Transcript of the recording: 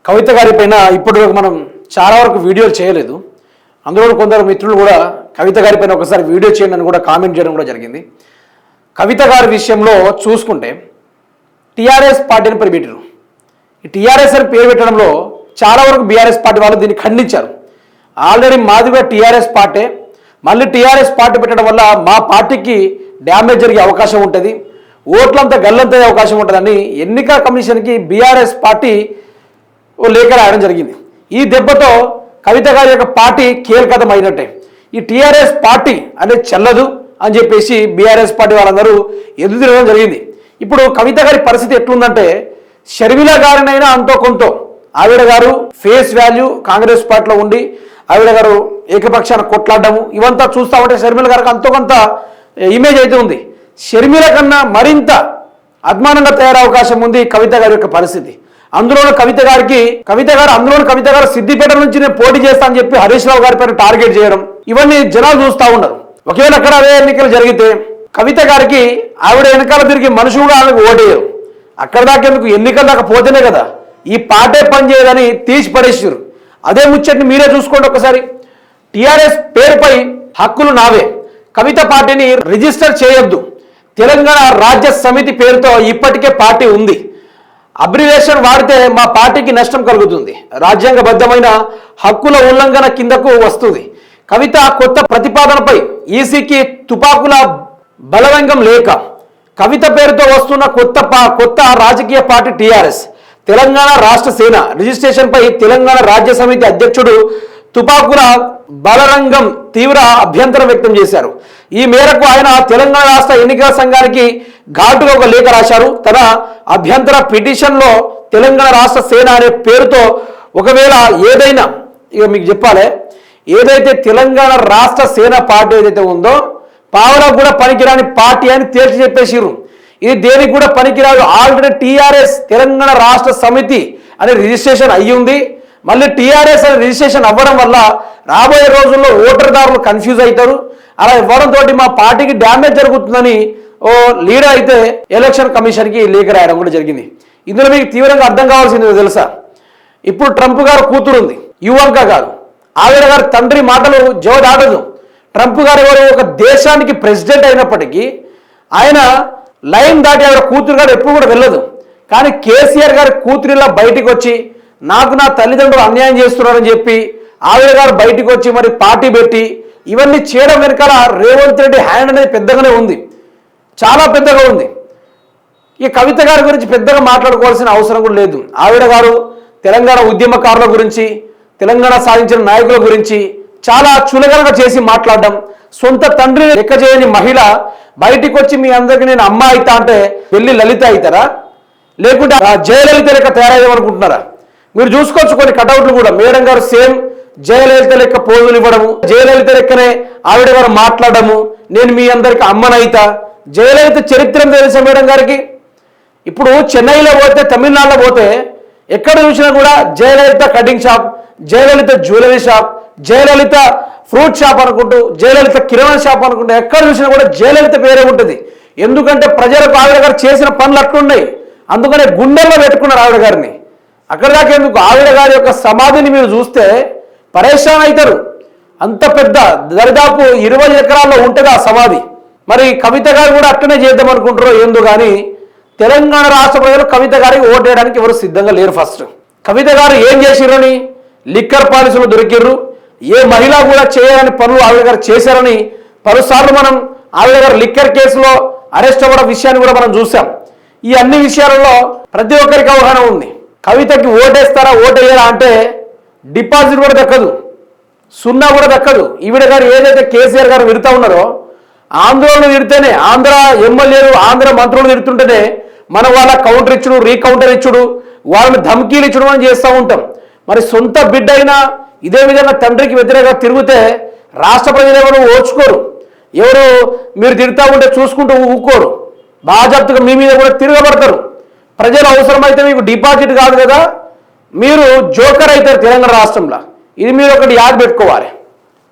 కవిత గారి పైన ఇప్పటివరకు మనం చాలా వరకు వీడియోలు చేయలేదు. అందులో కొందరు మిత్రులు కూడా కవిత గారి పైన ఒకసారి వీడియో చేయండి అని కూడా కామెంట్ చేయడం కూడా జరిగింది. కవిత గారి విషయంలో చూసుకుంటే టీఆర్ఎస్ పార్టీని పరిపెట్టారు. ఈ టీఆర్ఎస్ అని పేరు పెట్టడంలో చాలా వరకు బీఆర్ఎస్ పార్టీ వాళ్ళు దీన్ని ఖండించారు. ఆల్రెడీ మాది కూడా టీఆర్ఎస్ పార్టీ, మళ్ళీ టీఆర్ఎస్ పార్టీ పెట్టడం వల్ల మా పార్టీకి డ్యామేజ్ జరిగే అవకాశం ఉంటుంది, ఓట్లంతా గల్లంత అవకాశం ఉంటుందని ఎన్నికల కమిషన్కి బీఆర్ఎస్ పార్టీ ఓ లేఖ రాయడం జరిగింది. ఈ దెబ్బతో కవిత గారి యొక్క పార్టీ కీలకతం అయినట్టే. ఈ టీఆర్ఎస్ పార్టీ అనేది చెల్లదు అని చెప్పేసి బీఆర్ఎస్ పార్టీ వాళ్ళందరూ ఎదురు తిరగడం జరిగింది. ఇప్పుడు కవిత గారి పరిస్థితి ఎట్లుందంటే, షర్మిల గారినైనా అంతో కొంత ఆవిడ గారు ఫేస్ వాల్యూ కాంగ్రెస్ పార్టీలో ఉండి ఆవిడ గారు ఏకపక్షాన కొట్లాడము ఇవంతా చూస్తూ ఉంటే షర్మిల గారికి అంతో కొంత ఇమేజ్ అయితే ఉంది. షర్మిల కన్నా మరింత అద్మానంగా తయారయ్యే అవకాశం ఉంది కవిత గారి యొక్క పరిస్థితి. అందులోనూ కవిత గారు సిద్దిపేట నుంచి నేను పోటీ చేస్తా అని చెప్పి హరీష్ రావు గారి పేరు టార్గెట్ చేయడం, ఇవన్నీ జనాలు చూస్తూ ఉన్నారు. ఒకవేళ అక్కడ అదే ఎన్నికలు జరిగితే కవిత గారికి ఆవిడ వెనకాల తిరిగి మనుషు కూడా ఆమెకు ఓటేయరు. అక్కడ దాకా ఎందుకు, ఎన్నికల దాకా పోతేనే కదా ఈ పార్టీ పనిచేయదని తీసి పడేసారు. అదే ముచ్చట్ని మీరే చూసుకోండి ఒకసారి. టీఆర్ఎస్ పేరుపై హక్కులు నావే, కవిత పార్టీని రిజిస్టర్ చేయొద్దు, తెలంగాణ రాజ్య సమితి పేరుతో ఇప్పటికే పార్టీ ఉంది, అబ్రివేషన్ వాడితే మా పార్టీకి నష్టం కలుగుతుంది, రాజ్యాంగబద్ధమైన హక్కుల ఉల్లంఘన కిందకు వస్తుంది. కవిత కొత్త ప్రతిపాదనపై ఈసీకి తుపాకుల బలవంగం లేక కవిత పేరుతో వస్తున్న కొత్త రాజకీయ పార్టీ టీఆర్ఎస్ తెలంగాణ రాష్ట్ర సేన రిజిస్ట్రేషన్పై తెలంగాణ రాజ్య సమితి అధ్యక్షుడు తుపాకుల బలరంగం తీవ్ర అభ్యంతరం వ్యక్తం చేశారు. ఈ మేరకు ఆయన తెలంగాణ రాష్ట్ర ఎన్నికల సంఘానికి ఘాటుగా ఒక లేఖ రాశారు. తన అభ్యంతర పిటిషన్లో తెలంగాణ రాష్ట్ర సేన అనే పేరుతో ఒకవేళ ఏదైనా, ఇక మీకు చెప్పాలి, ఏదైతే తెలంగాణ రాష్ట్ర సేన పార్టీ ఏదైతే ఉందో పావలకు కూడా పనికిరాని పార్టీ అని తేల్చి చెప్పేసిరు. ఇది దేనికి కూడా పనికిరాదు. ఆల్రెడీ టీఆర్ఎస్ తెలంగాణ రాష్ట్ర సమితి అనే రిజిస్ట్రేషన్ అయ్యి ఉంది. మళ్ళీ టీఆర్ఎస్ అనే రిజిస్ట్రేషన్ అవ్వడం వల్ల రాబోయే రోజుల్లో ఓటర్దారులు కన్ఫ్యూజ్ అవుతారు. అలా ఇవ్వడంతో మా పార్టీకి డ్యామేజ్ జరుగుతుందని ఓ లీడర్ అయితే ఎలక్షన్ కమిషన్కి లేఖ రాయడం కూడా జరిగింది. ఇందులో మీకు తీవ్రంగా అర్థం కావాల్సింది తెలుసా, ఇప్పుడు ట్రంప్ గారు కూతురుంది యువంక గారు, ఆవిడ గారు తండ్రి మాటలు జవదాటదు. ట్రంప్ గారు ఎవరు, ఒక దేశానికి ప్రెసిడెంట్ అయినప్పటికీ ఆయన లైన్ దాటి ఆవిడ కూతురు గారు ఎప్పుడు కూడా వెళ్ళదు. కానీ కేసీఆర్ గారి కూతురిలా బయటికి వచ్చి నాకు నా తల్లిదండ్రులు అన్యాయం చేస్తున్నారని చెప్పి ఆవిడ గారు బయటికి వచ్చి మరి పార్టీ పెట్టి ఇవన్నీ చేయడం వెనకాల రేవంత్ రెడ్డి హ్యాండ్ అనేది పెద్దగానే ఉంది, చాలా పెద్దగా ఉంది. ఈ కవిత గారి గురించి పెద్దగా మాట్లాడుకోవాల్సిన అవసరం కూడా లేదు. ఆవిడ గారు తెలంగాణ ఉద్యమకారుల గురించి, తెలంగాణ సాధించిన నాయకుల గురించి చాలా చులకనగా చేసి మాట్లాడడం, సొంత తండ్రిని లెక్క చేయని మహిళ బయటికి వచ్చి మీ అందరికీ నేను అమ్మ అవుతా అంటే వెళ్ళి లలిత అవుతారా, లేకుంటే జయలలిత లెక్క తయారయ్యామనుకుంటున్నారా? మీరు చూసుకోవచ్చు కొన్ని కటౌట్లు కూడా, మేడం గారు సేమ్ జయలలిత లెక్క పోజులు ఇవ్వడము, జయలలిత లెక్కనే ఆవిడ గారు మాట్లాడము, నేను మీ అందరికి అమ్మనైతా. జయలలిత చరిత్ర తెలుసా మేడం గారికి? ఇప్పుడు చెన్నైలో పోతే, తమిళనాడులో పోతే ఎక్కడ చూసినా కూడా Jayalalithaa cutting shop, Jayalalithaa jewellery shop, Jayalalithaa fruit shop అనుకుంటూ, జయలలిత కిరాణా షాప్ అనుకుంటూ ఎక్కడ చూసినా కూడా జయలలిత పేరే ఉంటుంది. ఎందుకంటే ప్రజలకు ఆవిడ గారు చేసిన పనులు అట్లున్నాయి, అందుకనే గుండెల్లో పెట్టుకున్నారు ఆవిడ గారిని. అక్కడ దాకా ఎందుకు, ఆవిడ గారి యొక్క సమాధిని మీరు చూస్తే పరేషాన్ అవుతారు. అంత పెద్ద దరిదాపు 20 ఎకరాల్లో ఉంటుంది ఆ సమాధి. మరి కవిత గారు కూడా అట్లనే చేద్దాం అనుకుంటారో ఏందో కానీ తెలంగాణ రాష్ట్ర ప్రజలు కవిత గారికి ఓటేయడానికి ఎవరు సిద్ధంగా లేరు. ఫస్ట్ కవిత గారు ఏం చేసిర్రని, లిక్కర్ పాలసీలు దొరికిర్రు, ఏ మహిళ కూడా చేయని పనులు ఆవిడ గారు చేశారని పలుసార్లు మనం ఆవిడ గారు లిక్కర్ కేసులో అరెస్ట్ అవ్వడం విషయాన్ని కూడా మనం చూసాం. ఈ అన్ని విషయాలలో ప్రతి ఒక్కరికి అవగాహన ఉంది. కవితకి ఓటేస్తారా ఓటేయరా అంటే డిపాజిట్ కూడా దక్కదు, సున్నా కూడా దక్కదు. ఈవిడ గారు ఏదైతే కేసీఆర్ గారు విడుతూ ఉన్నారో, ఆంధ్రోళన విడితేనే, ఆంధ్ర ఎమ్మెల్యేలు ఆంధ్ర మంత్రులు విడుతుంటేనే మన వాళ్ళ కౌంటర్ ఇచ్చుడు, రీకౌంటర్ ఇచ్చుడు, వాళ్ళని ధమ్కీలు ఇచ్చడం అని చేస్తూ ఉంటాం. మరి సొంత బిడ్డ అయినా ఇదే విధంగా తండ్రికి వ్యతిరేకంగా తిరిగితే రాష్ట్ర ప్రజలు ఎవరు ఓర్చుకోరు. ఎవరు మీరు తిడుతూ ఉంటే చూసుకుంటూ ఊరుకోరు, బాజాప్తుగా మీ మీద కూడా తిరగబడతారు. ప్రజలు అవసరమైతే మీకు డిపాజిట్ కాదు కదా, మీరు జోకర్ అవుతారు తెలంగాణ రాష్ట్రంలో. ఇది మీరు ఒకటి యాద పెట్టుకోవాలి.